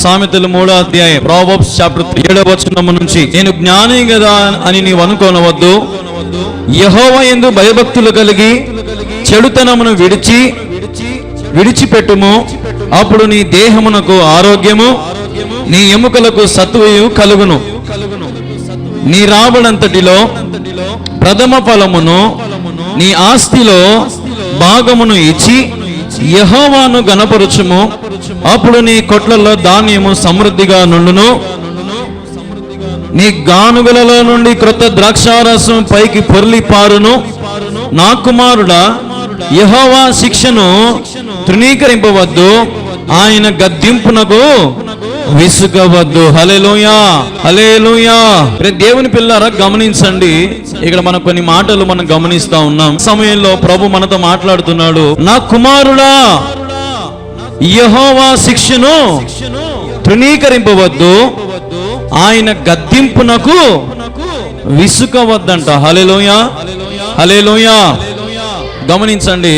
సామెతలు 3వ అధ్యాయం ప్రావర్బ్స్ చాప్టర్ 7వ వచనం నుంచి, నేను జ్ఞాని కదా అని నీవు అనుకోనవద్దు, యెహోవా యందు భయభక్తులు కలిగి చెడుతనమును విడిచిపెట్టుము, అప్పుడు నీ దేహమునకు ఆరోగ్యము, నీ ఎముకలకు సత్వయు కలుగును. నీ రాబడంతటిలో ప్రథమ ఫలమును నీ ఆస్తిలో భాగమును ఇచ్చి యెహోవాను గణపరచుము, అప్పుడు నీ కొట్లలో ధాన్యము సమృద్ధిగా నుండును. నీ గానుగలలో నుండి క్రొత్త ద్రాక్షారసం పైకి పొర్లి పారును. నా కుమారుడా, యెహోవా శిక్షను తృణీకరింపవద్దు, ఆయన గద్దింపునకు విసుగవద్దు. హల్లెలూయా, హల్లెలూయా. దేవుని పిల్లారా, గమనించండి, ఇక్కడ మనం కొన్ని మాటలు మనం గమనిస్తా ఉన్నాం. సమయంలో ప్రభు మనతో మాట్లాడుతున్నాడు. నా కుమారుడా, యెహోవా శిక్షను తృణీకరింపవద్దు, ఆయన గద్దింపునకు విసుగవద్దంట. హల్లెలూయా, హల్లెలూయా. గమనించండి,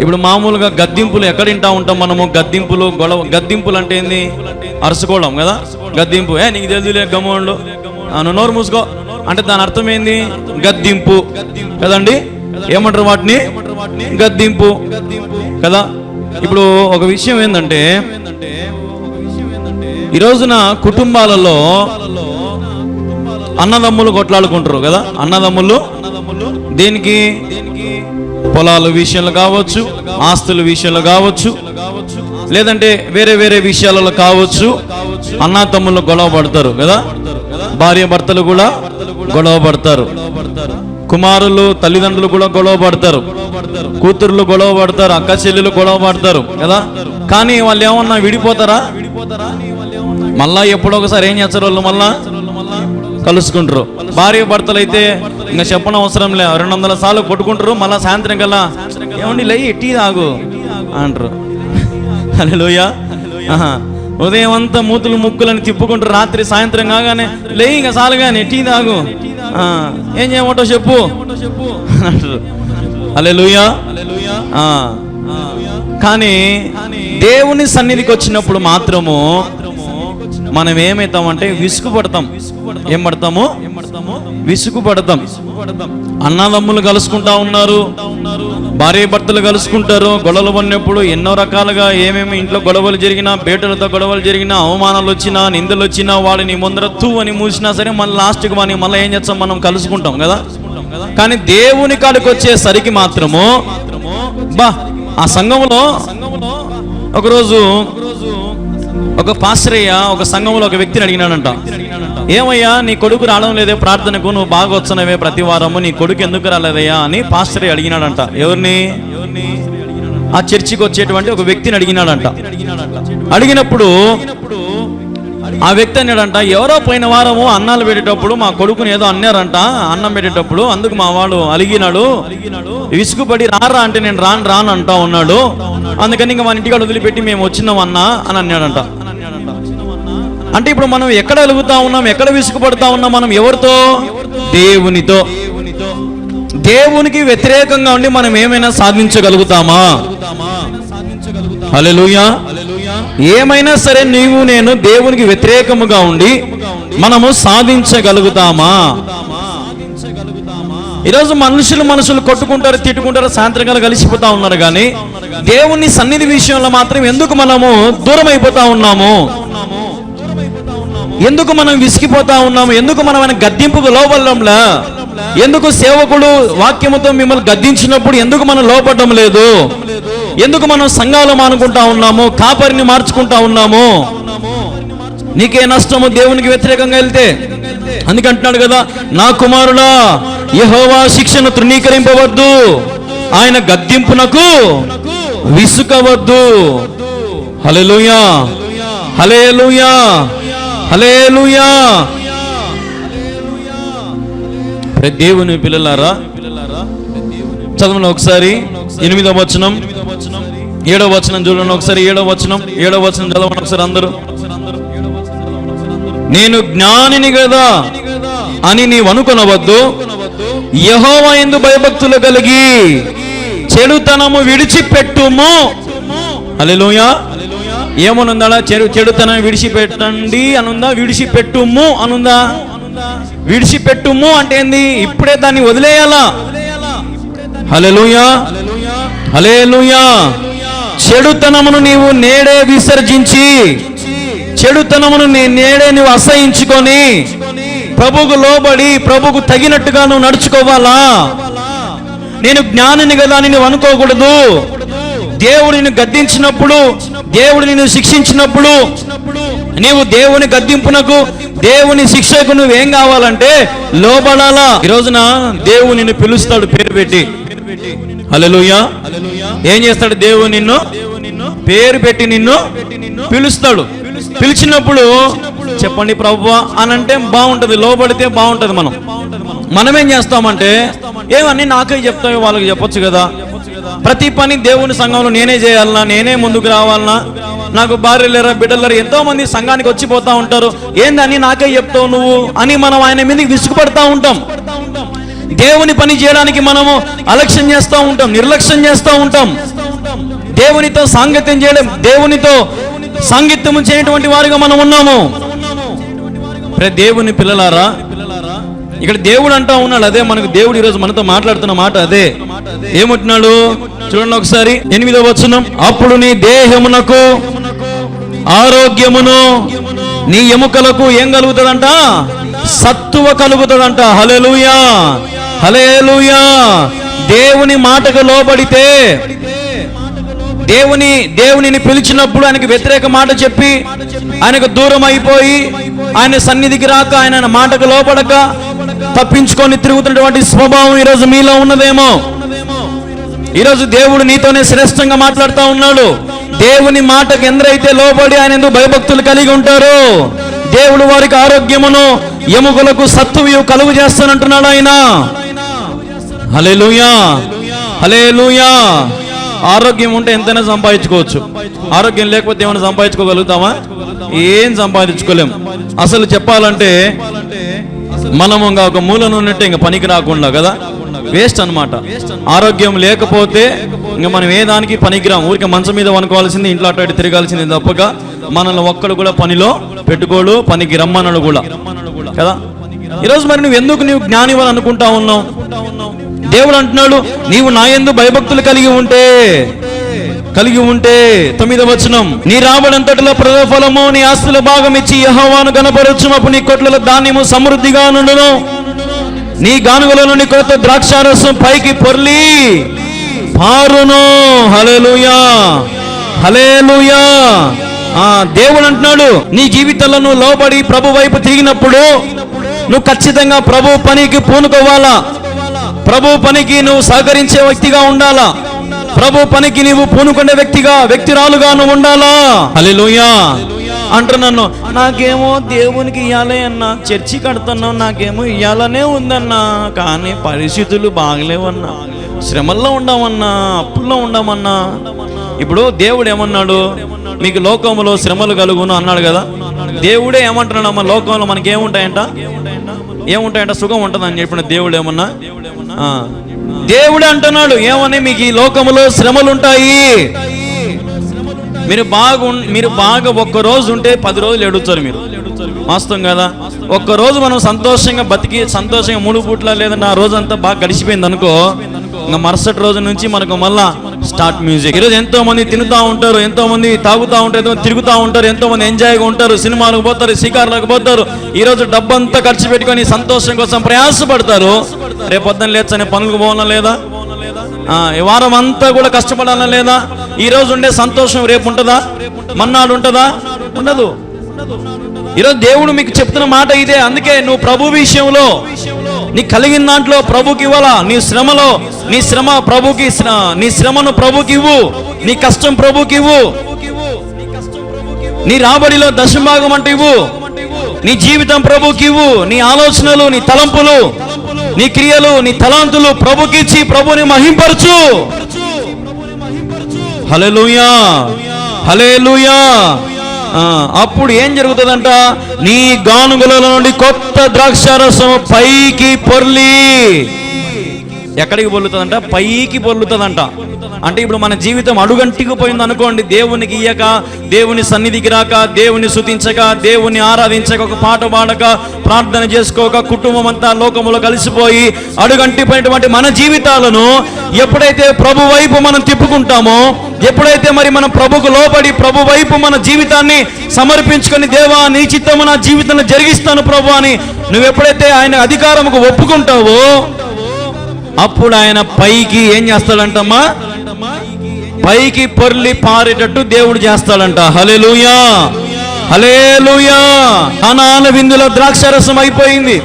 ఇప్పుడు మామూలుగా గద్దింపులు ఎక్కడ వింటా ఉంటాం మనము? గద్దింపులు, గొడవ. గద్దింపులు అంటే ఏంది? అరుచుకోవడం కదా గద్దింపు. నీకు తెలుదులే, గమ్ముండు, నువ్వు నోరు మూసుకో అంటే దాని అర్థం ఏంది? గద్దింపు కదండి. ఏమంటారు వాటిని? గద్దింపు కదా. ఇప్పుడు ఒక విషయం ఏంటంటే, ఈ రోజున కుటుంబాలలో అన్నదమ్ములు కొట్లాడుకుంటారు కదా. అన్నదమ్ములు దేనికి? పొలాల విషయంలో కావచ్చు, ఆస్తుల విషయంలో కావచ్చు, లేదంటే వేరే వేరే విషయాలలో కావచ్చు. అన్న తమ్ముళ్ళు గొడవ పడతారు కదా. భార్య భర్తలు కూడా గొడవ పడతారు. కుమారులు తల్లిదండ్రులు కూడా గొడవ పడతారు. కూతుర్లు గొడవ పడతారు. అక్క చెల్లెలు గొడవ పడతారు కదా. కానీ వాళ్ళు ఏమన్నా విడిపోతారా? మళ్ళా ఎప్పుడో ఒకసారి ఏం చేస్తారు? వాళ్ళు మళ్ళా కలుసుకుంటారు. భార్య భర్తలు అయితే ఇంకా చెప్పడం అవసరం లే, 200 సార్లు కొట్టుకుంటారు. మళ్ళీ సాయంత్రం కల్లా ఏమండి లై టీ తాగు అంటారు. హల్లెలూయా. ఉదయం అంతా మూతులు ముక్కులని తిప్పుకుంటారు. రాత్రి సాయంత్రం కాగానే లే ఇంకా చాలు కానీ టీ తాగు, ఏం చేయమంటో చెప్పు అంటారు. హల్లెలూయా. కానీ దేవుని సన్నిధికి వచ్చినప్పుడు మాత్రము మనం ఏమవుతామంటే విసుగుపడతాం. ఏం పడతాము? విసుగుపడతాం. అన్నదమ్ములు కలుసుకుంటా ఉన్నారు, భార్య భర్తలు కలుసుకుంటారు. గొడవలు పడినప్పుడు ఎన్నో రకాలుగా ఏమేమి ఇంట్లో గొడవలు జరిగినా, బేటలతో గొడవలు జరిగినా, అవమానాలు వచ్చినా, నిందలు వచ్చినా, వాడిని ముందర తూ అని మూసినా సరే మళ్ళీ లాస్ట్కి వాడిని మళ్ళీ ఏం చేస్తాం? మనం కలుసుకుంటాం కదా. కానీ దేవుని కాడికి వచ్చేసరికి మాత్రము ఆ సంఘంలో ఒకరోజు ఒక పాస్టరయ్య ఒక సంఘంలో ఒక వ్యక్తిని అడిగినాడంట. ఏమయ్యా, నీ కొడుకు రావడం లేదే ప్రార్థనకు, నువ్వు బాగా వస్తున్నావే ప్రతి వారము, నీ కొడుకు ఎందుకు రాలేదయ్యా అని పాస్టరయ్య అడిగినాడంట. ఎవరిని? ఆ చర్చికి వచ్చేటువంటి ఒక వ్యక్తిని అడిగినాడంట. అడిగినప్పుడు ఆ వ్యక్తి అన్నాడంట, ఎవరో పోయిన వారము అన్నాలు పెట్టేటప్పుడు మా కొడుకుని ఏదో అన్నారంట, అన్నం పెట్టేటప్పుడు, అందుకు మా వాడు అలిగినాడు, విసుగుపడి రారా అంటే నేను రాను అంటా ఉన్నాడు, అందుకని ఇంకా మన ఇంటికాడ వదిలిపెట్టి మేము వచ్చినాం అన్నా అని అన్నాడంట. అంటే ఇప్పుడు మనం ఎక్కడ అలుగుతా ఉన్నాం? ఎక్కడ విసుగుపడతా ఉన్నాం? మనం ఎవరితో? దేవునితో. దేవునికి వ్యతిరేకంగా ఉండి మనం ఏమైనా సాధించగలుగుతామా? హల్లెలూయా. ఏమైనా సరే నీవు నేను దేవునికి వ్యతిరేకముగా ఉండి మనము సాధించగలుగుతామా? ఈరోజు మనుషులు కొట్టుకుంటారు, తిట్టుకుంటారు, సాయంత్రకాలం కలిసిపోతా ఉన్నారు. కానీ దేవుని సన్నిధి విషయంలో మాత్రం ఎందుకు మనము దూరం అయిపోతా ఉన్నాము? ఎందుకు మనం విసిగిపోతా ఉన్నాము? ఎందుకు మనం ఆయన గద్దింపుకు లోబడంలా? ఎందుకు సేవకుడు వాక్యముతో మిమ్మల్ని గద్దించినప్పుడు ఎందుకు మనం లోపడడం లేదు? ఎందుకు మనం సంఘాలు మానుకుంటా ఉన్నాము? కాపరిని మార్చుకుంటా ఉన్నాము? నీకే నష్టము దేవునికి వ్యతిరేకంగా వెళ్తే. అందుకంటున్నాడు కదా, నా కుమారుడా, యెహోవా శిక్షను తృణీకరింపవద్దు, ఆయన గద్దింపునకు విసుగవద్దు. హల్లెలూయా, హల్లెలూయా, హల్లెలూయా. దేవుని పిల్లలారా, చదవండి ఒకసారి 8వ వచనం, 7వ వచనం చూడండి ఒకసారి. 7వ వచనం చదవండి ఒకసారి అందరూ. నేను జ్ఞానిని కదా అని నీవు అనుకొనవద్దు, యెహోవా యందు భయభక్తులు కలిగి చెడుతనము విడిచిపెట్టుము. హల్లెలూయా. ఏమనుందా? చెడుతనం విడిచిపెట్టండి అనుందా? విడిచిపెట్టుము అనుందా? విడిచిపెట్టుము అంటే ఏంది? ఇప్పుడే దాన్ని వదిలేయాలా. హల్లెలూయా, హల్లెలూయా. చెడుతనమును నీవు నేడే విసర్జించి, చెడుతనమును నేడే నువ్వు అసహించుకొని ప్రభువుకు లోబడి ప్రభువుకు తగినట్టుగా నువ్వు నడుచుకోవాలా. నేను జ్ఞానిని కదా అని నువ్వు అనుకోకూడదు. దేవుడు నిన్ను గద్దించినప్పుడు, దేవుడు నిన్ను శిక్షించినప్పుడు నీవు దేవుని గద్దింపునకు, దేవుని శిక్షకు నువ్వేం కావాలంటే లోబడాలా. ఈ రోజున దేవుడు నిన్ను పిలుస్తాడు పేరు పెట్టి. హల్లెలూయా. ఏం చేస్తాడు? దేవుడు నిన్ను పేరు పెట్టి నిన్ను పిలుస్తాడు. పిలిచినప్పుడు చెప్పండి ప్రభువా అని అంటే బాగుంటది, లోబడితే బాగుంటది. మనమేం చేస్తామంటే ఏమన్నీ నాకే చెప్తావు, వాళ్ళకి చెప్పొచ్చు కదా. ప్రతి పని దేవుని సంఘంలో నేనే చేయాలన్నా, నేనే ముందుకు రావాలన్నా, నాకు భార్య లేరా బిడ్డలు లేరా, ఎంతో మంది సంఘానికి వచ్చిపోతా ఉంటారు, ఏందని నాకే చెప్తావు నువ్వు అని మనం ఆయన మీదకి విసుగుపడతా ఉంటాం. దేవుని పని చేయడానికి మనము అలక్ష్యం చేస్తూ ఉంటాం, నిర్లక్ష్యం చేస్తూ ఉంటాం. దేవునితో సాంగత్యం చేయడం, దేవునితో సాంగత్యం చేయటువంటి వారిగా మనం ఉన్నాము. దేవుని పిల్లలారా, ఇక్కడ దేవుడు అంటా ఉన్నాడు. అదే మనకు దేవుడు ఈరోజు మనతో మాట్లాడుతున్న మాట అదే. ఏమంటున్నాడు చూడండి ఒకసారి, 8వ వచనం. అప్పుడు నీ దేహమునకు ఆరోగ్యమును, నీ ఎముకలకు ఏం కలుగుతుందంట? సత్తువ కలుగుతుందంట. హల్లెలూయా, హల్లెలూయా. దేవుని మాటకు లోబడితే, దేవునిని పిలిచినప్పుడు ఆయనకు వ్యతిరేక మాట చెప్పి ఆయనకు దూరం అయిపోయి ఆయన సన్నిధికి రాక ఆయన మాటకు లోపడక తప్పించుకొని తిరుగుతున్నటువంటి స్వభావం ఈరోజు మీలో ఉన్నదేమో. ఈరోజు దేవుడు నీతోనే శ్రేష్టంగా మాట్లాడుతూ ఉన్నాడు. దేవుని మాటకు ఎందరైతే లోబడి ఆయన ఎందుకు భయభక్తులు కలిగి ఉంటారో దేవుడు వారికి ఆరోగ్యమును, ఎముకలకు సత్తువు కలుగు చేస్తానంటున్నాడు ఆయన. హల్లెలూయా, హల్లెలూయా. ఆరోగ్యం ఉంటే ఎంతైనా సంపాదించుకోవచ్చు. ఆరోగ్యం లేకపోతే ఏమైనా సంపాదించుకోగలుగుతామా? ఏం సంపాదించుకోలేం. అసలు చెప్పాలంటే మనము ఇంకా ఒక మూలను ఉన్నట్టే ఇంకా పనికి రాకుండా కదా, వేస్ట్ అన్నమాట. ఆరోగ్యం లేకపోతే ఇంకా మనం ఏ దానికి పనికిరాం. ఊరికే మంచం మీద వనుకోవాల్సింది, ఇంట్లో అటు తిరగాల్సింది తప్పక మనల్ని ఒక్కడు కూడా పనిలో పెట్టుకోడు, పనికి రమ్మన్నాడు కూడా కదా. ఈరోజు మరి నువ్వు జ్ఞానివని అనుకుంటా ఉన్నావు? దేవుడు అంటున్నాడు, నీవు నా యందు భయభక్తులు కలిగి ఉంటే 9వ వచనం. నీ రాబడంతటిలో ప్రతిఫలము, నీ ఆస్తుల భాగం ఇచ్చి యెహోవాను గణపరచుమప్పుడు నీ కొట్లలో ధాన్యము సమృద్ధిగా నుండును. నీ గానుగల నుండి కొత్త ద్రాక్షారసం పైకి పొర్లి పారును. హల్లెలూయా, హల్లెలూయా. దేవుడు అంటున్నాడు, నీ జీవితంలో నువ్వు లోబడి ప్రభు వైపు తిరిగినప్పుడు నువ్వు ఖచ్చితంగా ప్రభు పనికి పూనుకోవాలా. ప్రభు పనికి నువ్వు సహకరించే వ్యక్తిగా ఉండాలా. ప్రభు పనికి నీవు పూనుకునే వ్యక్తిరాలుగా నువ్వు ఉండాలా. హల్లెలూయా. అంటున్నాను, నాకేమో దేవునికి ఇయ్యాలే అన్నా, చర్చి కడుతున్నావు, నాకేమో ఇయ్యాలనే ఉందన్నా, కానీ పరిస్థితులు బాగలేవన్నా, శ్రమల్లో ఉండమన్నా, అప్పుల్లో ఉండమన్నా. ఇప్పుడు దేవుడు ఏమన్నాడు? మీకు లోకంలో శ్రమలు కలుగును అన్నాడు కదా. దేవుడే ఏమంటున్నాడు? అమ్మ లోకంలో మనకి ఏముంటాయంట? సుఖం ఉంటుందని చెప్పిన దేవుడు ఏమన్నా? దేవుడే అంటున్నాడు ఏమని, మీకు ఈ లోకములో శ్రమలు ఉంటాయి. మీరు బాగా ఒక్కరోజు ఉంటే 10 రోజులు ఎడుగుతారు. మీరు వాస్తవం కదా. ఒక్కరోజు మనం సంతోషంగా బతికి సంతోషంగా 3 పూట్ల లేదంటే ఆ రోజు అంతా బాగా గడిచిపోయింది అనుకో, ఇంకా మరుసటి రోజు నుంచి మనకు మళ్ళా స్టార్ట్ మ్యూజిక్. ఈరోజు ఎంతో మంది తిరుగుతూ ఉంటారు, ఎంతో మంది తాగుతూ ఉంటారు, తిరుగుతూ ఉంటారు, ఎంతో మంది ఎంజాయ్గా ఉంటారు, సినిమాలకు పోతారు, షికారులకు పోతారు. ఈరోజు డబ్బంతా ఖర్చు పెట్టుకొని సంతోషం కోసం ప్రయాసపడతారు. రేపొద్దున లేచనే పనులకు పోవాలా లేదా? ఈ వారం అంతా కూడా కష్టపడాలా లేదా? ఈ రోజు ఉండే సంతోషం రేపు ఉంటుందా? మన్నాడు ఉంటుందా? ఉండదు. ఈరోజు దేవుడు మీకు చెప్తున్న మాట ఇదే. అందుకే నువ్వు ప్రభు విషయంలో నీకు కలిగిన దాంట్లో ప్రభుకి ఇవ్వాలా. నీ శ్రమ ప్రభుకి, నీ శ్రమను ప్రభుకి ఇవ్వు, నీ కష్టం ప్రభుకి ఇవ్వు, నీ రాబడిలో దశభాగం అంటే ఇవ్వు, నీ జీవితం ప్రభుకి ఇవ్వు, నీ ఆలోచనలు, నీ తలంపులు, నీ క్రియలు, నీ తలాంతులు ప్రభుకిచ్చి ప్రభుని మహింపరచు. హల్లెలూయా, హల్లెలూయా. అప్పుడు ఏం జరుగుతుందంట? నీ గానుగల నుండి కొత్త ద్రాక్షారసం పైకి పొర్లి ఎక్కడికి పొర్లుతుందంట? పైకి పొర్లుతుందంట. అంటే ఇప్పుడు మన జీవితం అడుగంటికి పోయింది అనుకోండి, దేవునికి ఇయ్యక, దేవుని సన్నిధికి రాక, దేవుని స్తుతించక, దేవుని ఆరాధించక, ఒక పాట పాడక, ప్రార్థన చేసుకోక, కుటుంబం అంతా లోకములో కలిసిపోయి అడుగంటిపోయినటువంటి మన జీవితాలను ఎప్పుడైతే ప్రభు వైపు మనం తిప్పుకుంటామో, ఎప్పుడైతే మరి మనం ప్రభుకు లోబడి ప్రభు వైపు మన జీవితాన్ని సమర్పించుకొని, దేవా నీ చిత్తము నా జీవితంలో జరిగిస్తాను ప్రభు అని నువ్వు ఎప్పుడైతే ఆయన అధికారముకు ఒప్పుకుంటావో, అప్పుడు ఆయన పైకి ఏం చేస్తాడంటమ్మా? పైకి పొర్లి పారేటట్టు దేవుడు చేస్తాడంట. హల్లెలూయా, హల్లెలూయా. కానాన విందులో ద్రాక్షారసం అయిపోయింది.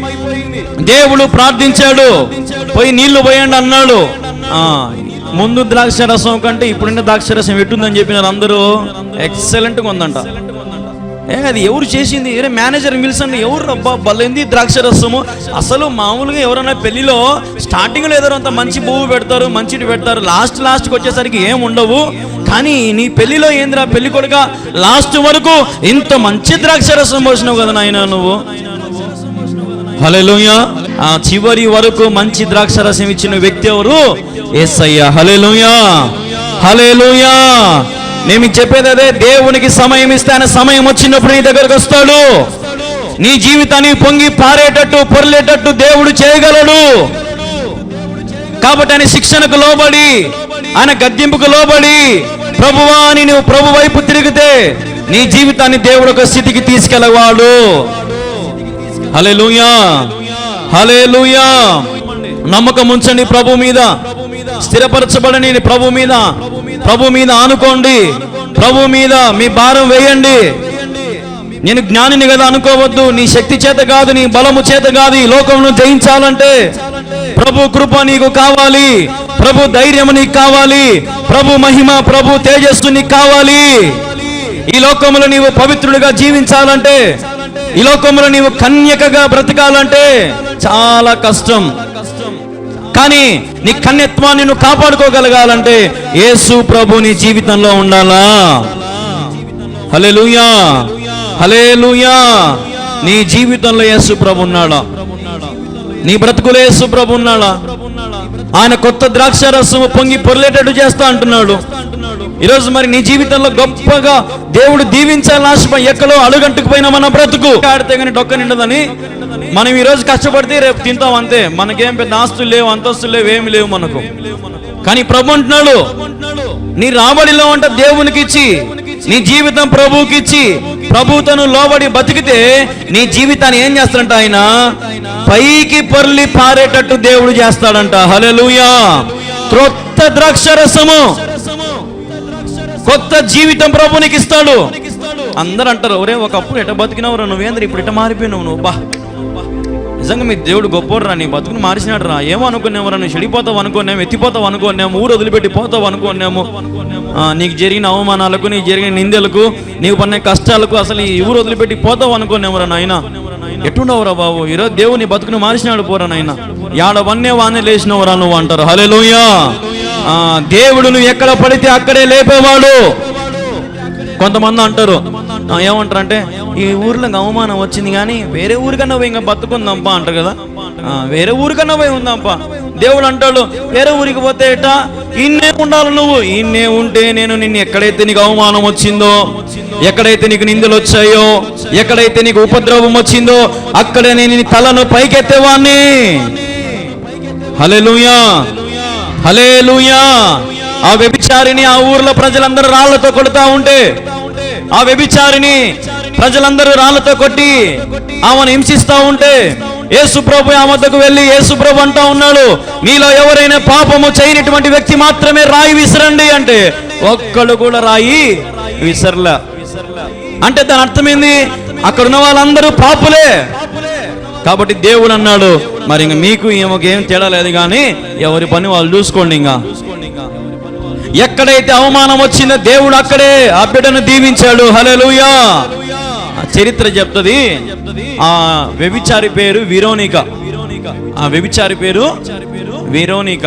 దేవుడు ప్రార్థించాడు, పోయి నీళ్లు పోయండి అన్నాడు. ముందు ద్రాక్షారసం కంటే ఇప్పుడున్న ద్రాక్షారసం ఎట్టుందని చెప్పినారు అందరూ. ఎక్సలెంట్గా ఉందంట. అది ఎవరు చేసింది? మేనేజర్ పిలిచండి, ఎవరు అబ్బా బలైంది ద్రాక్షరసము. అసలు మామూలుగా ఎవరైనా పెళ్లిలో స్టార్టింగ్లో ఏదో అంత మంచి పువ్వు పెడతారు, మంచిది పెడతారు, లాస్ట్కి వచ్చేసరికి ఏం ఉండవు. కానీ నీ పెళ్లిలో ఏందిరా పెళ్లి కొడుక, లాస్ట్ వరకు ఇంత మంచి ద్రాక్షరసం పోసినావు కదా నాయన నువ్వు. హల్లెలూయా. ఆ చివరి వరకు మంచి ద్రాక్షరసం ఇచ్చిన వ్యక్తి ఎవరు? యేసయ్య. హల్లెలూయా, హల్లెలూయా. నేను చెప్పేది అదే, దేవునికి సమయం ఇస్తే ఆయన సమయం వచ్చినప్పుడు నీ దగ్గరకు వస్తాడు. నీ జీవితాన్ని పొంగి పారేటట్టు, పొర్లేటట్టు దేవుడు చేయగలడు. కాబట్టి ఆయన శిక్షణకు లోబడి, ఆయన గద్దింపుకు లోబడి, ప్రభువా అని నువ్వు ప్రభు వైపు తిరిగితే నీ జీవితాన్ని దేవుడు ఒక స్థితికి తీసుకెళ్ళవాడు. హల్లెలూయా, హల్లెలూయా. నమ్మకం ఉంచండి ప్రభు మీద, స్థిరపరచబడని ప్రభు మీద ఆనుకోండి, ప్రభు మీద మీ భారం వేయండి. నేను జ్ఞానిని కదా అనుకోవద్దు, నీ శక్తి చేత కాదు, నీ బలము చేత కాదు ఈ లోకమును జయించాలంటే ప్రభు కృప నీకు కావాలి, ప్రభు ధైర్యం నీకు కావాలి, ప్రభు మహిమ, ప్రభు తేజస్సు నీకు కావాలి. ఈ లోకములో నీవు పవిత్రుడిగా జీవించాలంటే, ఈ లోకంలో నీవు కన్యకగా బ్రతకాలంటే చాలా కష్టం. కానీ నీ కన్యత్వాన్ని నువ్వు కాపాడుకోగలగాలంటే యేసు ప్రభు నీ జీవితంలో ఉండాలా. హల్లెలూయా, హల్లెలూయా. నీ జీవితంలో యేసు ప్రభు ఉన్నాడా? నీ బ్రతుకులో యేసు ప్రభు ఉన్నాడా? ఆయన కొత్త ద్రాక్షారసము పొంగి పొర్లేటట్టు చేస్తా అంటున్నాడు. ఈరోజు మరి నీ జీవితంలో గొప్పగా దేవుడు దీవించాలని ఆశపై ఎక్కడో అడుగంటుకు పోయిన మన బ్రతుకు ఆడితే కానీ డొక్క నిండదని మనం ఈరోజు కష్టపడితే రేపు తింటాం అంతే. మనకేం పెద్ద ఆస్తులు లేవు, అంతస్తులు లేవు, ఏమి లేవు మనకు. కానీ ప్రభు అంటున్నాడు, నీ రాబడిలో అంట దేవునికి ఇచ్చి, నీ జీవితం ప్రభువుకి ఇచ్చి, ప్రభువుతను లోబడి బతికితే నీ జీవితాన్ని ఏం చేస్తాడంట? ఆయన పైకి పొర్లి పారేటట్టు దేవుడు చేస్తాడంట. హల్లెలూయా. క్రొత్త ద్రాక్షరసము, కొత్త జీవితం ప్రభునికి ఇస్తాడు. అందరూ అంటారు, ఒరే ఒకప్పుడు ఎట బతికినవరా నువ్వేంద్ర, ఇప్పుడు ఎట మారిపోయినావు నువ్వు. బా నిజంగా మీ దేవుడు గొప్పోడు రా, నీ బతుకుని మార్చినాడు రా. ఏమో అనుకునేవరా, నువ్వు చెడిపోతావు అనుకున్నాము, ఎత్తిపోతావు అనుకున్నాము, ఊరు వదిలిపెట్టి పోతావు అనుకున్నాము. నీకు జరిగిన అవమానాలకు, నీకు జరిగిన నిందలకు, నీకు పడిన కష్టాలకు అసలు ఈ ఊరు వదిలిపెట్టి పోతావు అనుకునేవరా నాయన. ఎట్టుండవురా బాబు, ఈరోజు దేవుడు నీ బతుకుని మార్చినాడు పోరా నాయన. యాడవన్నే వానే లేచినవరా నువ్వు అంటారు. హల్లెలూయా. దేవుడు నువ్వు ఎక్కడ పడితే అక్కడే లేపేవాడు. కొంతమంది అంటారు, ఏమంటారు అంటే, ఈ ఊర్లో అవమానం వచ్చింది కానీ వేరే ఊరికన్నా పోయి ఇంకా బతుకుందాంపా అంటారు కదా. వేరే ఊరికన్నా పోయి ఉందాంపా. దేవుడు అంటాడు, వేరే ఊరికి పోతే ఎట, ఇన్నే ఉండాలి నువ్వు. ఇన్నే ఉంటే నేను నిన్ను ఎక్కడైతే నీకు అవమానం వచ్చిందో, ఎక్కడైతే నీకు నిందలు వచ్చాయో, ఎక్కడైతే నీకు ఉపద్రవం వచ్చిందో అక్కడే నేను నీ తలను పైకెత్తేవాణ్ణి. హల్లెలూయా, హల్లెలూయా. ఆ వ్యభిచారిని ఆ ఊర్లో ప్రజలందరూ రాళ్లతో కొడుతూ ఉంటే, ఆ వ్యభిచారిని ప్రజలందరూ రాళ్లతో కొట్టి ఆమెను హింసిస్తూ ఉంటే యేసు ప్రభు ఆ వద్దకు వెళ్ళి యేసు ప్రభు అంటా ఉన్నాడు, మీలో ఎవరైనా పాపము చేయనటువంటి వ్యక్తి మాత్రమే రాయి విసరండి అంటే ఒక్కడు కూడా రాయి విసరలా. అంటే దాని అర్థమైంది, అక్కడ ఉన్న వాళ్ళందరూ పాపులే. కాబట్టి దేవుడు అన్నాడు, మరి ఇంక మీకు ఏం తేడా లేదు కానీ ఎవరి పని వాళ్ళు చూసుకోండి. ఇంకా ఎక్కడైతే అవమానం వచ్చిందో దేవుడు అక్కడే ఆ బిడ్డను దీవించాడు. హల్లెలూయా. చరిత్ర చెప్తుంది, ఆ వ్యభిచారి పేరు విరోనిక. ఆ వ్యభిచారి పేరు విరోనిక.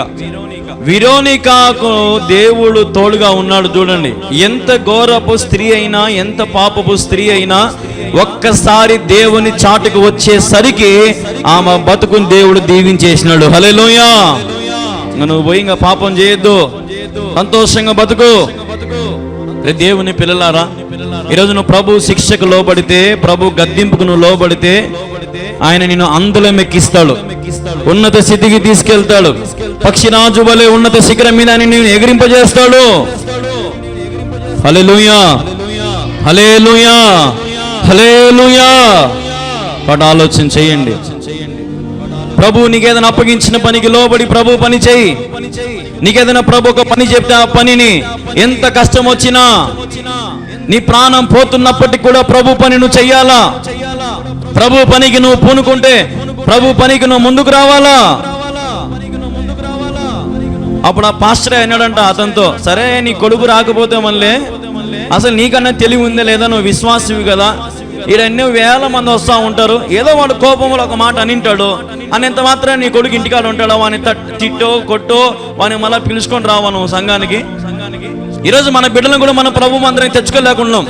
విరోనికాకు దేవుడు తోడుగా ఉన్నాడు. చూడండి, ఎంత ఘోరపు స్త్రీ అయినా, ఎంత పాపపు స్త్రీ అయినా ఒక్కసారి దేవుని చాటుకు వచ్చేసరికి ఆమె బతుకుని దేవుడు దీవించేసినాడు. హల్లెలూయా. నువ్వు పోయి ఇంకా పాపం చేయొద్దు, సంతోషంగా బతుకు. దేవుని పిల్లలారా, ఈరోజు నువ్వు ప్రభు శిక్షకు లోబడితే, ప్రభు గద్దింపుకు నువ్వు లోబడితే, ఆయన నిన్ను అందులో ఎక్కిస్తాడు, ఉన్నత స్థితికి తీసుకెళ్తాడు. పక్షిరాజు వలె ఉన్నత శిఖరం మీద నిన్ను ఎగిరింపజేస్తాడు. హల్లెలూయా, హల్లెలూయా, హల్లెలూయా. కాబట్టి ఆలోచన చేయండి. ప్రభు నీకేదైనా అప్పగించిన పనికి లోబడి ప్రభు పని చేయి. నీకేదైనా ప్రభు ఒక పని చెప్తే ఆ పనిని ఎంత కష్టం వచ్చినా, నీ ప్రాణం పోతున్నప్పటికీ కూడా ప్రభు పని నువ్వు చెయ్యాలా. ప్రభు పనికి నువ్వు పూనుకుంటే ప్రభు పనికి నువ్వు ముందుకు రావాలా. అప్పుడు ఆ పాస్టర్ అన్నాడంట అతనితో, సరే నీ కొడుకు రాకపోతే మళ్ళీ అసలు నీకన్నా తెలివి ఉందే లేదా, నువ్వు విశ్వాసవి కదా, ఇక్కడ ఎన్నో వేల మంది వస్తూ ఉంటారు, ఏదో వాడు కోపంలో ఒక మాట అనింటాడు, అనేంత మాత్రం నీ కొడుకు ఇంటికాడ ఉంటాడు, వాని తిట్టో కొట్టో వాని మళ్ళీ పిలుచుకొని రావా నువ్వు సంఘానికి. ఈరోజు మన బిడ్డలను కూడా మన ప్రభు మందిరం తెచ్చుకోలేకున్నాం.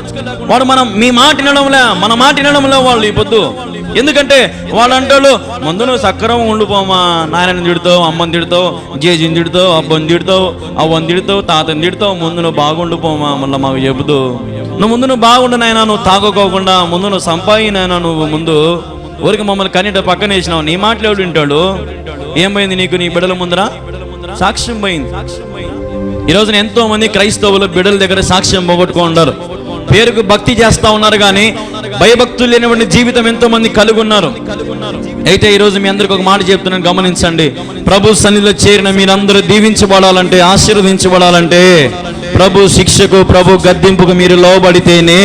వాడు మీ మాట వినడంలే, మన మాట వినడంలే వాళ్ళు ఈ పొద్దు. ఎందుకంటే వాడు అంటాడు, ముందు నువ్వు సక్రమం ఉండిపోమా, నాయనని తిడతావు, అమ్మని తిడతావు, జేజిని తిడతావు, అబ్బని తిడతావు, అవ్వని తిడతావు, తాతని తిడతావు, ముందు నువ్వు బాగుండిపోమా, మళ్ళీ మాకు చెబుతూ నువ్వు బాగుండు నాయన, నువ్వు తాగోకోకుండా ముందు నువ్వు సంపాదినైనా, నువ్వు ముందు ఊరికి మమ్మల్ని కన్నీట పక్కన వేసినావు, నీ మాటలు ఎవడు వింటాడు. ఏం పోయింది నీకు నీ బిడ్డల ముందర? సాక్ష్యం పోయింది. ఈరోజున ఎంతో మంది క్రైస్తవులు బిడ్డల దగ్గర సాక్ష్యం పోగొట్టుకున్నారు. పేరుకు భక్తి చేస్తా ఉన్నారు కానీ భయభక్తులు లేనివంటి జీవితం ఎంతో మంది కలిగి ఉన్నారు. అయితే ఈరోజు మీ అందరికి ఒక మాట చెప్తున్నాను, గమనించండి. ప్రభు సన్నిధిలో చేరిన మీరందరూ దీవించబడాలంటే, ఆశీర్వదించబడాలంటే ప్రభు శిక్షకు, ప్రభు గద్దింపుకు మీరు లోబడితేనే.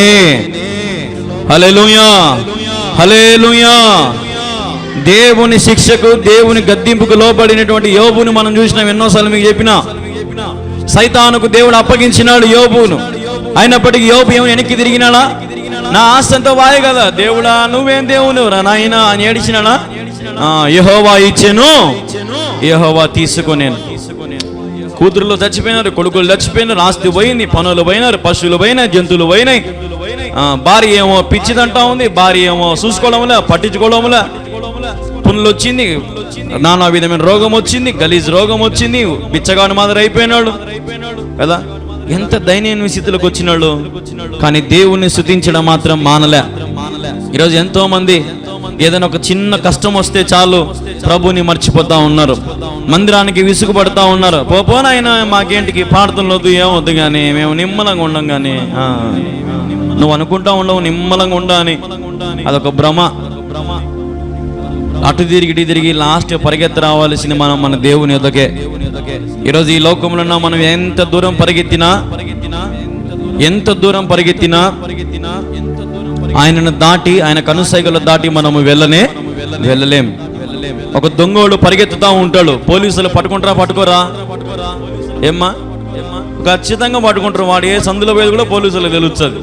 హల్లెలూయా, హల్లెలూయా. దేవుని శిక్షకు, దేవుని గద్దింపుకు లోబడినటువంటి యోబుని మనం చూసినాం. ఎన్నోసార్లు మీకు చెప్పినా, సైతానుకు దేవుడు అప్పగించినాడు యోబును. అయినప్పటికీ యోబు ఏమో వెనక్కి తిరిగినాడా? నా ఆస్తి అంతా వాయే కదా దేవుడా, నువ్వేం దేవుడు రా నాయనా అని ఏడిచినాడా? యెహోవా ఇచ్చెను, యెహోవా తీసుకొనేను. కూతురులో చచ్చిపోయినారు, కొడుకులు చచ్చిపోయినారు, ఆస్తి పోయింది, పనులు పోయినారు, పశువులు పోయినాయి, జంతువులు పోయినాయి. భార్య ఏమో పిచ్చిదంటా ఉంది, భార్య ఏమో చూసుకోవడంలే, పట్టించుకోవడంలే, పునులు వచ్చింది, నానా విధమైన రోగం వచ్చింది, గలీజ్ రోగం వచ్చింది, బిచ్చగాడు మాదిరి అయిపోయినాడు కదా. ఎంత దయనీయ స్థితిలోకి వచ్చినాడు. కానీ దేవుణ్ణి స్తుతించడం మాత్రం మానలే. ఈరోజు ఎంతో మంది ఏదైనా ఒక చిన్న కష్టం వస్తే చాలు ప్రభుని మర్చిపోతా ఉన్నారు, మందిరానికి విసుగుపడతా ఉన్నారు. పోపోనైనా మాకేంటికి పాడుతున్నది ఏమొద్దు కానీ మేము నిమ్మలంగా ఉండం కానీ. నువ్వు అనుకుంటా ఉండవు నిమ్మలంగా ఉండా అని, అదొక భ్రమ. అటు తిరిగి ఇటు తిరిగి లాస్ట్ పరిగెత్తి రావాల్సింది మనం మన దేవుని యొద్దకే. ఈరోజు ఈ లోకంలో మనం ఎంత దూరం పరిగెత్తినా ఆయనను దాటి, ఆయన కనుసైగలు దాటి మనము వెళ్ళలేం. ఒక దొంగోడు పరిగెత్తుతా ఉంటాడు, పోలీసులు పట్టుకోరా? ఏమ్మా, ఖచ్చితంగా పట్టుకుంటారు. వాడు ఏ సందులో పోయేది కూడా పోలీసులకు తెలుస్తుంది.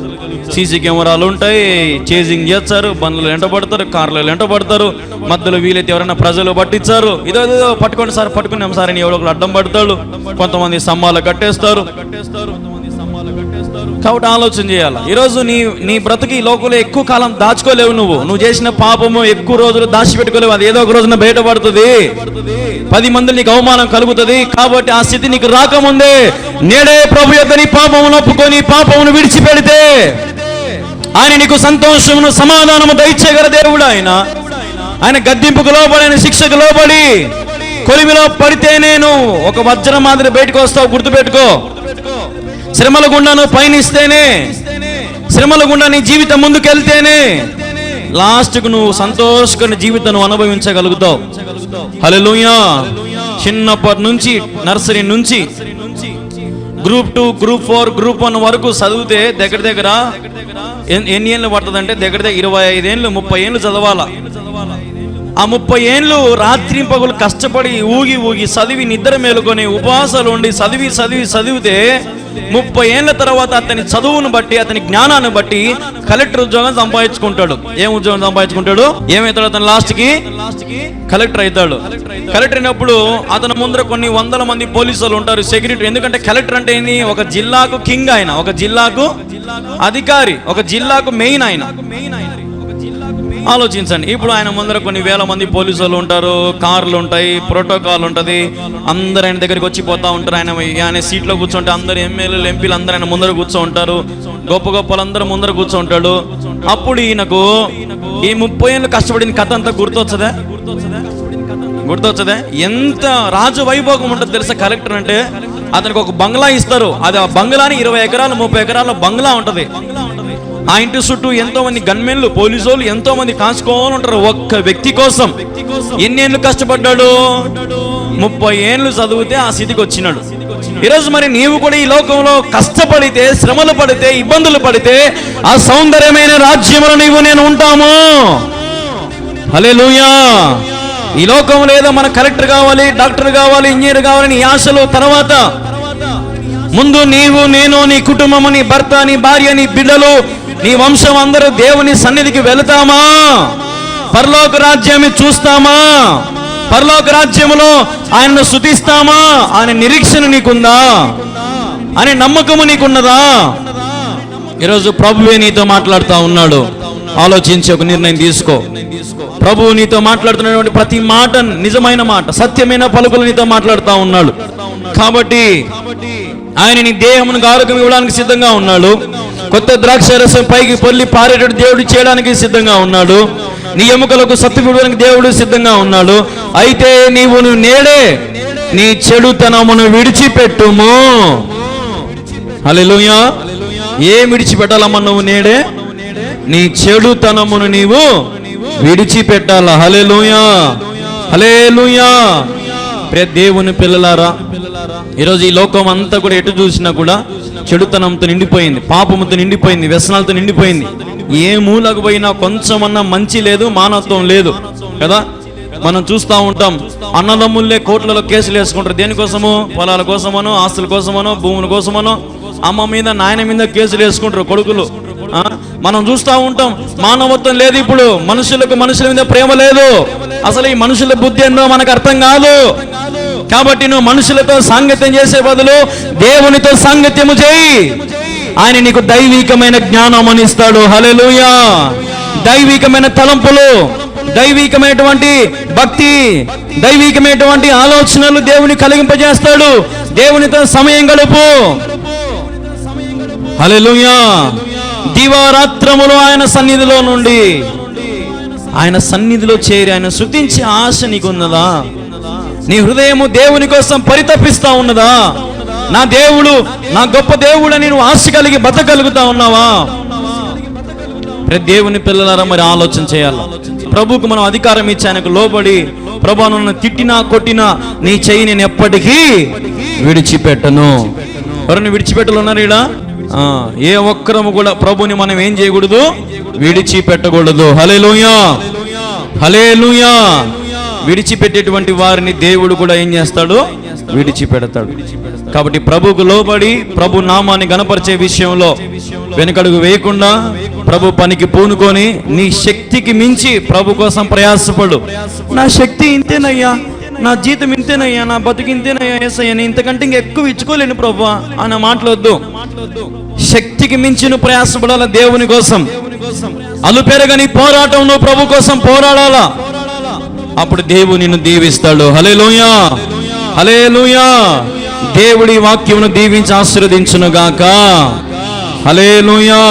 సీసీ కెమెరాలు ఉంటాయి, చేజింగ్ చేస్తారు, బండ్లు వెంటబడతారు, కార్లు వెంటబడతారు, మధ్యలో వీలైతే ఎవరైనా ప్రజలు పట్టించారు, ఇదో పట్టుకోండి సార్, పట్టుకున్నాం సార్ అని ఎవరో ఒకరు అడ్డం పడతాడు, కొంతమంది స్తంభాలు కట్టేస్తారు. కాబట్టి ఆలోచన చేయాలి. ఈరోజు నీ బ్రతుకి లోకంలో ఎక్కువ కాలం దాచుకోలేవు. నువ్వు చేసిన పాపము ఎక్కువ రోజులు దాచిపెట్టుకోలేవు. అది ఏదో ఒక రోజున బయటపడుతుంది, 10 మంది నీకు అవమానం కలుగుతుంది. కాబట్టి ఆ స్థితి నీకు రాకముందే నేడే ప్రభు యొక్క నీ పాపమును ఒప్పుకొని పాపమును విడిచిపెడితే ఆయన నీకు సంతోషమును, సమాధానము దయచేయగల దేవుడు. ఆయన గద్దింపుకు లోబడి, ఆయన శిక్షకు లోబడి కొలిమిలో పడితే నేను ఒక వజ్రం మాదిరి బయటకు వస్తావు. గుర్తుపెట్టుకో, శ్రమల గుండా నువ్వు పయనిస్తేనే, శ్రమల గుండా నీ జీవితం ముందుకెళ్తేనే లాస్ట్కు నువ్వు సంతోషకరమైన జీవితం అనుభవించగలుగుతావు. హల్లెలూయా. చిన్నప్పటి నుంచి, నర్సరీ నుంచి గ్రూప్ 2, గ్రూప్ 4, గ్రూప్ 1 వరకు చదివితే దగ్గర ఎన్ని ఏళ్ళు పడుతుందంటే దగ్గర 25 ఏళ్ళు 30 ఏళ్ళు చదవాలా. ఆ 30 ఏళ్ళు రాత్రింపగలు కష్టపడి ఊగి చదివి నిద్ర మేలుకొని ఉపవాసాలు ఉండి చదివితే 30 ఏళ్ళ తర్వాత అతని చదువును బట్టి, అతని జ్ఞానాన్ని బట్టి కలెక్టర్ ఉద్యోగం సంపాదించుకుంటాడు. ఏం ఉద్యోగం సంపాదించుకుంటాడు? ఏమవుతాడు? అతను లాస్ట్కి కలెక్టర్ అవుతాడు. కలెక్టర్ అయినప్పుడు అతని ముందర కొన్ని వందల మంది పోలీసులు ఉంటారు, సెక్యూరిటీ. ఎందుకంటే కలెక్టర్ అంటే ఏంది? ఒక జిల్లాకు కింగ్ ఆయన, ఒక జిల్లాకు అధికారి, ఒక జిల్లాకు మెయిన్ ఆయన. ఆలోచించండి. ఇప్పుడు ఆయన ముందర కొన్ని వేల మంది పోలీసులు ఉంటారు, కార్లు ఉంటాయి, ప్రోటోకాల్ ఉంటుంది, అందరు ఆయన దగ్గరికి వచ్చి పోతా ఉంటారు. ఆయన సీట్లో కూర్చుంటే అందరు ఎమ్మెల్యేలు ఎంపీలు అందరూ ఆయన ముందర కూర్చో ఉంటారు, గొప్ప గొప్పలందరూ ముందర కూర్చోంటాడు. అప్పుడు ఈయనకు ఈ 30 ఏళ్ళు కష్టపడిన కథ అంతా గుర్తొచ్చదా? ఎంత రాజు వైభోగం ఉంటుంది తెలుసా? కలెక్టర్ అంటే అతనికి ఒక బంగ్లా ఇస్తారు. అది ఆ బంగ్లాని 20 ఎకరాలు 30 ఎకరాల బంగ్లా ఉంటుంది. ఆ ఇంటి చుట్టూ ఎంతో మంది గన్మెన్లు, పోలీసులు ఎంతో మంది కాచుకోవాలి ఉంటారు ఒక్క వ్యక్తి కోసం. ఎన్నేళ్ళు కష్టపడ్డాడు? 30 ఏళ్ళు చదివితే ఆ స్థితికి వచ్చినాడు. ఈరోజు మరి నీవు కూడా ఈ లోకంలో కష్టపడితే, శ్రమలు పడితే, ఇబ్బందులు పడితే ఆ సౌందర్యమైన రాజ్యంలో నీవు నేను ఉంటాము. హల్లెలూయా. ఈ లోకంలో ఏదో మన కలెక్టర్ కావాలి, డాక్టర్ కావాలి, ఇంజనీర్ కావాలని ఈ ఆశలు తర్వాత, ముందు నీవు నేను, నీ కుటుంబము, నీ భర్త, నీ భార్య, నీ బిడ్డలు, నీ వంశం అందరూ దేవుని సన్నిధికి వెళతామా? పరలోక రాజ్యాన్ని చూస్తామా? పరలోక రాజ్యములో ఆయనను స్తుతిస్తామా? ఆయన నిరీక్షణ నీకుందా? అనే నమ్మకము నీకున్నదా? ఈరోజు ప్రభువే నీతో మాట్లాడుతూ ఉన్నాడు. ఆలోచించి ఒక నిర్ణయం తీసుకో. ప్రభువు నీతో మాట్లాడుతున్నటువంటి ప్రతి మాట నిజమైన మాట, సత్యమైన పలుకులు నీతో మాట్లాడుతూ ఉన్నాడు. కాబట్టి ఆయన నీ దేహమును ఆరోగ్యం ఇవ్వడానికి సిద్ధంగా ఉన్నాడు. కొత్త ద్రాక్ష రసం పైకి పొల్లి పారేటట్టు దేవుడు చేయడానికి సిద్ధంగా ఉన్నాడు. నీ ఎముకలకు సత్తు ఇవ్వడానికి దేవుడు సిద్ధంగా ఉన్నాడు. అయితే నీవు నేడే నీ చెడుతనమును విడిచిపెట్టుము. హల్లెలూయా. ఏం విడిచిపెట్టాలమ్మా? నువ్వు నేడే నీ చెడుతనమును నీవు విడిచిపెట్టాలా. హల్లెలూయా, హల్లెలూయా. దేవుని పిల్లలారా, ఈరోజు ఈ లోకం అంతా కూడా ఎటు చూసినా కూడా చెడుతనంతో నిండిపోయింది, పాపముతో నిండిపోయింది, వ్యసనాలతో నిండిపోయింది. ఏ మూలకు పోయినా కొంచెమన్నా మంచి లేదు, మానవత్వం లేదు కదా. మనం చూస్తూ ఉంటాం, అన్నదమ్ముళ్ళే కోట్లలో కేసులు వేసుకుంటారు. దేనికోసమో? పొలాల కోసమనో, ఆస్తుల కోసమనో, భూముల కోసమనో, అమ్మ మీద నాయన మీద కేసులు వేసుకుంటారు కొడుకులు. మనం చూస్తూ ఉంటాం, మానవత్వం లేదు. ఇప్పుడు మనుషుల మీద ప్రేమ లేదు. అసలు ఈ మనుషుల బుద్ధి ఏందో మనకు అర్థం కాదు. కాబట్టి నువ్వు మనుషులతో సాంగత్యం చేసే బదులు దేవునితో సాంగత్యము చేయి. ఆయన నీకు దైవికమైన జ్ఞానం అనిస్తాడు. హల్లెలూయా. దైవికమైన తలంపులు, దైవికమైనటువంటి భక్తి, దైవికమైనటువంటి ఆలోచనలు దేవుని కలిగింపజేస్తాడు. దేవునితో సమయం గడుపు. హల్లెలూయా. దివారాత్రములు ఆయన సన్నిధిలో నుండి, ఆయన సన్నిధిలో చేరి ఆయన స్తుతించే ఆశ నీకున్నదా? నీ హృదయము దేవుని కోసం పరితపిస్తా ఉన్నదా? నా దేవుడు, నా గొప్ప దేవుడు అని నువ్వు ఆశ కలిగి బతకగలుగుతా ఉన్నావా? దేవుని పిల్లలారా, మరి ఆలోచన చేయాలి. ప్రభువుకు మనం అధికారం ఇచ్చి ఆయనకు లోబడి, ప్రభు నన్ను తిట్టినా కొట్టినా నీ చెయ్యి నేను ఎప్పటికీ విడిచిపెట్టను. ఎవరిని విడిచిపెట్టలు ఉన్నారు ఈడ? ఏ ఒక్కరము కూడా ప్రభుని మనం ఏం చేయకూడదు? విడిచిపెట్టకూడదు. హల్లెలూయా, హల్లెలూయా. విడిచిపెట్టేటువంటి వారిని దేవుడు కూడా ఏం చేస్తాడు? విడిచిపెడతాడు. కాబట్టి ప్రభుకు లోబడి ప్రభు నామాన్ని గణపరిచే విషయంలో వెనుకడుగు వేయకుండా ప్రభు పనికి పూనుకొని నీ శక్తికి మించి ప్రభు కోసం ప్రయాసపడు. నా శక్తి ఇంతేనయ్యా, నా జీతం ఇంతేనయ్యా, నా బతుకు ఇంతేనయ్యా, యేసయ్యా, నేను ఇంతకంటే ఎక్కువ ఇచ్చుకోలేను ప్రభు అన్న మాటలొద్దు. శక్తికి మించి నువ్వు ప్రయాసపడాల దేవుని కోసం. అలుపెరగని పోరాటం నువ్వు ప్రభు కోసం పోరాడాలా. అప్పుడు దేవుడు నిన్ను దీవిస్తాడు. హల్లెలూయా, హల్లెలూయా. దేవుడి వాక్యమును దీవించి ఆశీర్వదించును గాక. హల్లెలూయా.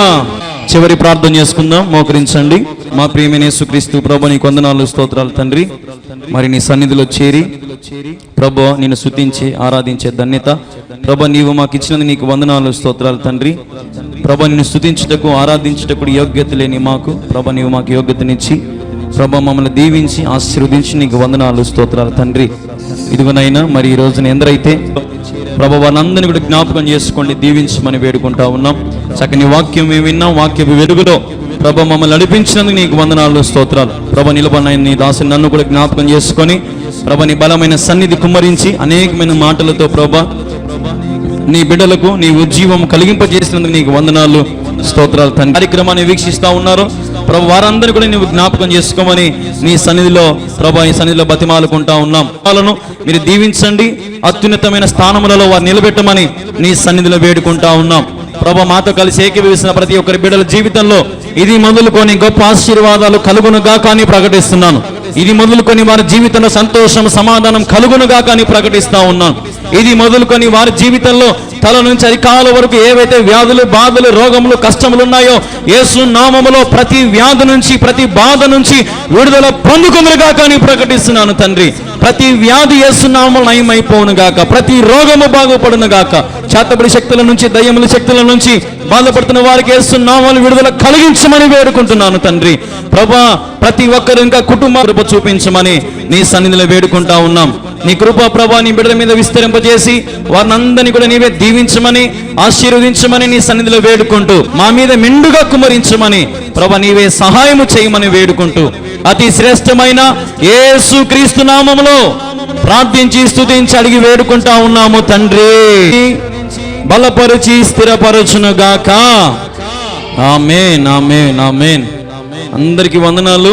చివరి ప్రార్థన చేసుకుందాం. మోకరించండి. మా ప్రియమైన యేసుక్రీస్తు ప్రభు, నీకు వందనాలు, స్తోత్రాలు తండ్రి. మరి నీ సన్నిధిలో చేరి ప్రభు నిన్ను స్తుతించి ఆరాధించే ధన్యత ప్రభు నీవు మాకు ఇచ్చినందుకు నీకు వందనాలు, స్తోత్రాలు తండ్రి. ప్రభు నిన్ను స్తుతించుటకు ఆరాధించుటకు యోగ్యత లేని మాకు ప్రభు నీవు మాకు యోగ్యతనిచ్చి ప్రభు మమ్మల్ని దీవించి ఆశీర్వదించి నీకు వందనాలు, స్తోత్రాలు తండ్రి. ఇదిగోనైనా మరి ఈ రోజున ఎందరైతే ప్రభు వారందరినీ కూడా జ్ఞాపకం చేసుకోండి, దీవించమని వేడుకుంటా ఉన్నాం. చక్కని వాక్యం మేము విన్నాం. వాక్య వెలుగులో ప్రభు మమ్మల్ని నడిపించినందుకు నీకు వందనాలు, స్తోత్రాలు. ప్రభు నిలబడిన నీ దాసుని నన్ను కూడా జ్ఞాపకం చేసుకొని ప్రభు నీ బలమైన సన్నిధి కుమ్మరించి అనేకమైన మాటలతో ప్రభు నీ బిడ్డలకు నీ ఉజ్జీవం కలిగింపజేసినందుకు నీకు వందనాలు, స్తోత్రాలు తండ్రి. కార్యక్రమాన్ని వీక్షిస్తూ ఉన్నారు ప్రభు, వారందరూ కూడా నువ్వు జ్ఞాపకం చేసుకోమని నీ సన్నిధిలో ప్రభు ఈ సన్నిధిలో బతిమాలుకుంటా ఉన్నాం. వాళ్ళను మీరు దీవించండి, అత్యున్నతమైన స్థానములలో వారు నిలబెట్టమని నీ సన్నిధిలో వేడుకుంటా ఉన్నాం. ప్రభా మాతో కలిసి ఏకీభవిస్తున్న ప్రతి ఒక్కరి బిడ్డల జీవితంలో ఇది మొదలుకొని గొప్ప ఆశీర్వాదాలు కలుగునుగా కానీ ప్రకటిస్తున్నాను. ఇది మొదలుకొని వారి జీవితంలో సంతోషం సమాధానం కలుగునుగా కానీ ప్రకటిస్తా ఉన్నాను. ఇది మొదలుకొని వారి జీవితంలో తల నుంచి అరికాల వరకు ఏవైతే వ్యాధులు బాధలు రోగములు కష్టములు ఉన్నాయో యేసు నామములో ప్రతి వ్యాధి నుంచి ప్రతి బాధ నుంచి విడుదల పొందుకుందురుగా కానీ ప్రకటిస్తున్నాను తండ్రి. ప్రతి వ్యాధి యేసు నామములో నయమైపోవును గాక, ప్రతి రోగము బాగుపడును గాక, చేతబడి శక్తుల నుంచి దయ్యముల శక్తుల నుంచి బాధపడుతున్న వారికి యేసు నామములో విడుదల కలిగించమని వేడుకుంటున్నాను తండ్రి. ప్రభా ప్రతి ఒక్కరు ఇంకా కుటుంబ కృప చూపించమని నీ సన్నిధిలో వేడుకుంటా ఉన్నాం. నీ కృప ప్రభా నీ బిడ్డల మీద విస్తరింపజేసి వారిని అందరినీ కూడా నీవే దీవించమని ఆశీర్వదించమని నీ సన్నిధిలో వేడుకుంటూ మా మీద మెండుగా కుమరించమని ప్రభా నీవే సహాయము చేయమని వేడుకుంటూ అతి శ్రేష్టమైన యేసు క్రీస్తు నామములో ప్రార్థించి స్తుతించి అడిగి వేడుకుంటా ఉన్నాము తండ్రి. బలపరిచి స్థిరపరచునుగాక. ఆమేన్ ఆమేన్ ఆమేన్. అందరికీ వందనాలు.